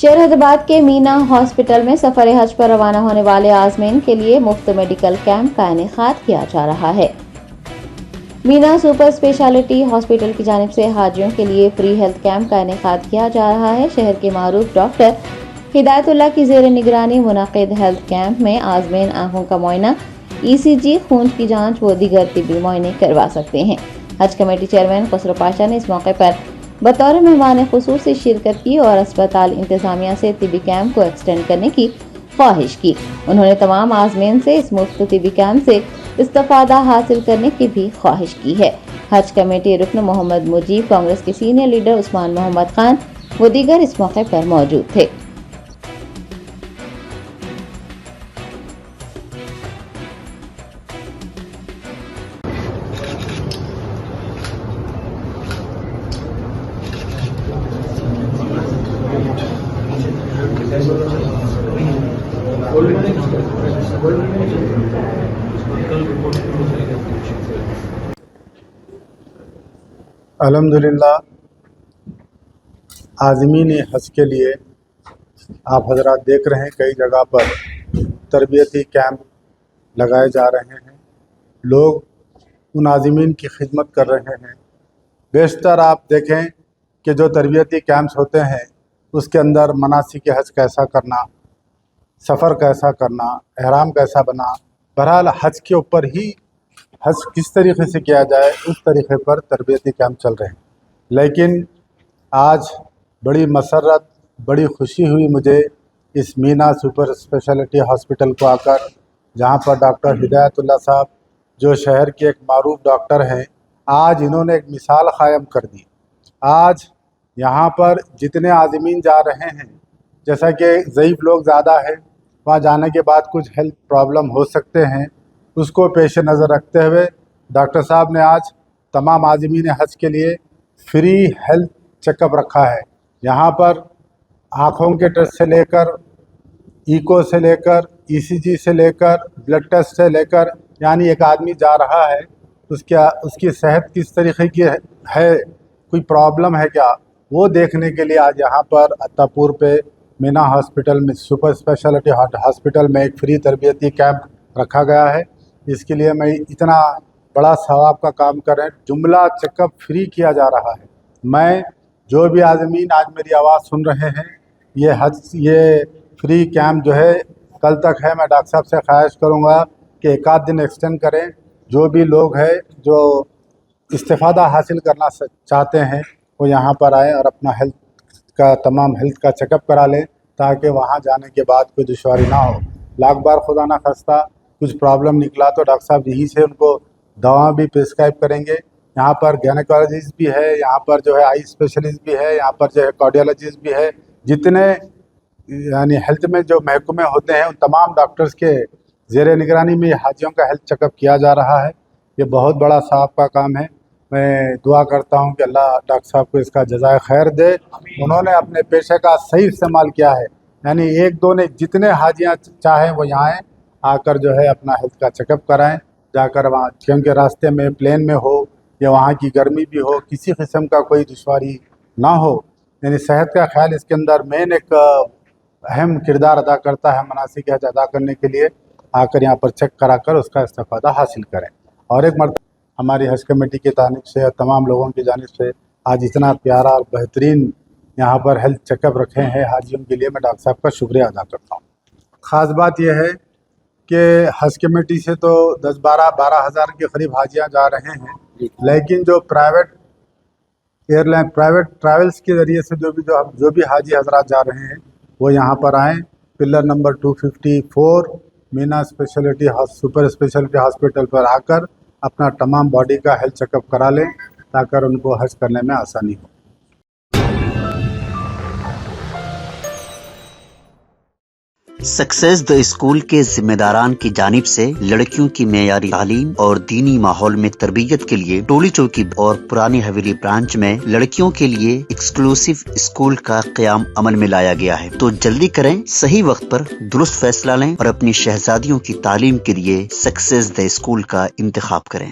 شہر حیدرآباد کے مینا ہاسپٹل میں سفر حج پر روانہ ہونے والے عازمین کے لیے مفت میڈیکل کیمپ کا انعقاد کیا جا رہا ہے۔ مینا سپر اسپیشلٹی ہاسپٹل کی جانب سے حاجیوں کے لیے فری ہیلتھ کیمپ کا انعقاد کیا جا رہا ہے۔ شہر کے معروف ڈاکٹر ہدایت اللہ کی زیر نگرانی منعقد ہیلتھ کیمپ میں عازمین آنکھوں کا معائنہ، ECG، خون کی جانچ و دیگر طبی معائنے کروا سکتے ہیں۔ حج کمیٹی چیئرمین خسرو پاشا نے اس موقع پر بطور مہمان خصوصی شرکت کی اور اسپتال انتظامیہ سے طبی کیمپ کو ایکسٹینڈ کرنے کی خواہش کی۔ انہوں نے تمام عازمین سے اس مفت طبی کیمپ سے استفادہ حاصل کرنے کی بھی خواہش کی ہے۔ حج کمیٹی رکن محمد مجیب، کانگریس کے سینئر لیڈر عثمان محمد خان و دیگر اس موقع پر موجود تھے۔ الحمدللہ عازمین حج کے لیے آپ حضرات دیکھ رہے ہیں کئی جگہ پر تربیتی کیمپ لگائے جا رہے ہیں۔ لوگ ان عازمین کی خدمت کر رہے ہیں۔ بیشتر آپ دیکھیں کہ جو تربیتی کیمپس ہوتے ہیں اس کے اندر مناسک حج کیسا کرنا، سفر کیسا کرنا، احرام کیسا بنا، بہرحال حج کے اوپر ہی حج کس طریقے سے کیا جائے اس طریقے پر تربیتی کیمپ چل رہے ہیں۔ لیکن آج بڑی مسرت، بڑی خوشی ہوئی مجھے اس مینا سپر اسپیشلٹی ہاسپٹل کو آ کر، جہاں پر ڈاکٹر ہدایت اللہ صاحب جو شہر کے ایک معروف ڈاکٹر ہیں، آج انہوں نے ایک مثال قائم کر دی۔ آج یہاں پر جتنے عازمین جا رہے ہیں، جیسا کہ ضعیف لوگ زیادہ ہیں، وہاں جانے کے بعد کچھ ہیلتھ پرابلم ہو سکتے ہیں، اس کو پیش نظر رکھتے ہوئے ڈاکٹر صاحب نے آج تمام عازمین حج کے لیے فری ہیلتھ چیک اپ رکھا ہے۔ یہاں پر آنکھوں کے ٹیسٹ سے لے کر، ایکو سے لے کر، ECG سے لے کر، بلڈ ٹیسٹ سے لے کر، یعنی ایک آدمی جا رہا ہے اس کی صحت کس طریقے کی ہے، کوئی پرابلم ہے کیا، وہ دیکھنے کے لیے آج یہاں پر عطاپور پہ مینا ہاسپٹل میں سپر اسپیشلٹی ہاسپٹل میں ایک فری تربیتی کیمپ رکھا گیا ہے۔ اس کے لیے میں اتنا بڑا ثواب کا کام کر رہے ہیں، جملہ چیک اپ فری کیا جا رہا ہے۔ میں جو بھی عازمین آج میری آواز سن رہے ہیں، یہ فری کیمپ جو ہے کل تک ہے۔ میں ڈاکٹر صاحب سے خواہش کروں گا کہ ایک آدھ دن ایکسٹینڈ کریں۔ جو بھی لوگ ہیں جو استفادہ حاصل کرنا چاہتے ہیں وہ یہاں پر آئیں اور اپنا تمام ہیلتھ کا چیک اپ کرا لیں، تاکہ وہاں جانے کے بعد کوئی دشواری نہ ہو۔ لاکھ بار خدا نہ خواستہ کچھ پرابلم نکلا تو ڈاکٹر صاحب یہیں سے ان کو دوا بھی پرسکرائب کریں گے۔ یہاں پر گینیکالوجسٹ بھی ہے، یہاں پر جو ہے آئی اسپیشلسٹ بھی ہے، یہاں پر جو ہے کارڈیالوجسٹ بھی ہے۔ جتنے یعنی ہیلتھ میں جو محکمے ہوتے ہیں ان تمام ڈاکٹرز کے زیر نگرانی میں حاجیوں کا ہیلتھ چیک اپ کیا جا رہا ہے۔ یہ بہت بڑا ثواب کا کام ہے۔ میں دعا کرتا ہوں کہ اللہ ڈاکٹر صاحب کو اس کا جزائے خیر دے۔ انہوں نے اپنے پیشے کا صحیح استعمال کیا ہے، یعنی ایک دو نے جتنے حاجیاں چاہیں وہ یہاں آئیں، آ کر جو ہے اپنا ہیلتھ کا چیک اپ کرائیں جا کر وہاں، کیونکہ راستے میں پلین میں ہو یا وہاں کی گرمی بھی ہو، کسی قسم کا کوئی دشواری نہ ہو۔ یعنی صحت کا خیال اس کے اندر مین ایک اہم کردار ادا کرتا ہے۔ مناسک حج ادا کرنے کے لیے آ کر یہاں پر چیک کرا کر اس کا استفادہ حاصل کریں۔ اور ایک مرتبہ ہماری حج کمیٹی کی جانب سے اور تمام لوگوں کی جانب سے آج اتنا پیارا اور بہترین یہاں پر ہیلتھ چیک اپ رکھے ہیں حاجیوں کے لیے، میں ڈاکٹر صاحب کا شکریہ ادا کرتا ہوں۔ خاص بات یہ ہے کہ حج کمیٹی سے تو 12 ہزار کے قریب حاجیاں جا رہے ہیں، لیکن جو پرائیویٹ ٹریولز کے ذریعے سے جو بھی حاجی حضرات جا رہے ہیں وہ یہاں پر آئیں۔ پلر نمبر 254 مینا سپر اسپیشلٹی ہاسپٹل پر آ کر اپنا تمام باڈی کا ہیلتھ چیک اپ کرا لیں، تاکہ ان کو حج کرنے میں آسانی ہو۔ سکسیس دا اسکول کے ذمہ داران کی جانب سے لڑکیوں کی معیاری تعلیم اور دینی ماحول میں تربیت کے لیے ٹولی چوکی اور پرانی حویلی برانچ میں لڑکیوں کے لیے ایکسکلوسیو اسکول کا قیام عمل میں لایا گیا ہے۔ تو جلدی کریں، صحیح وقت پر درست فیصلہ لیں اور اپنی شہزادیوں کی تعلیم کے لیے سکسیس دا اسکول کا انتخاب کریں۔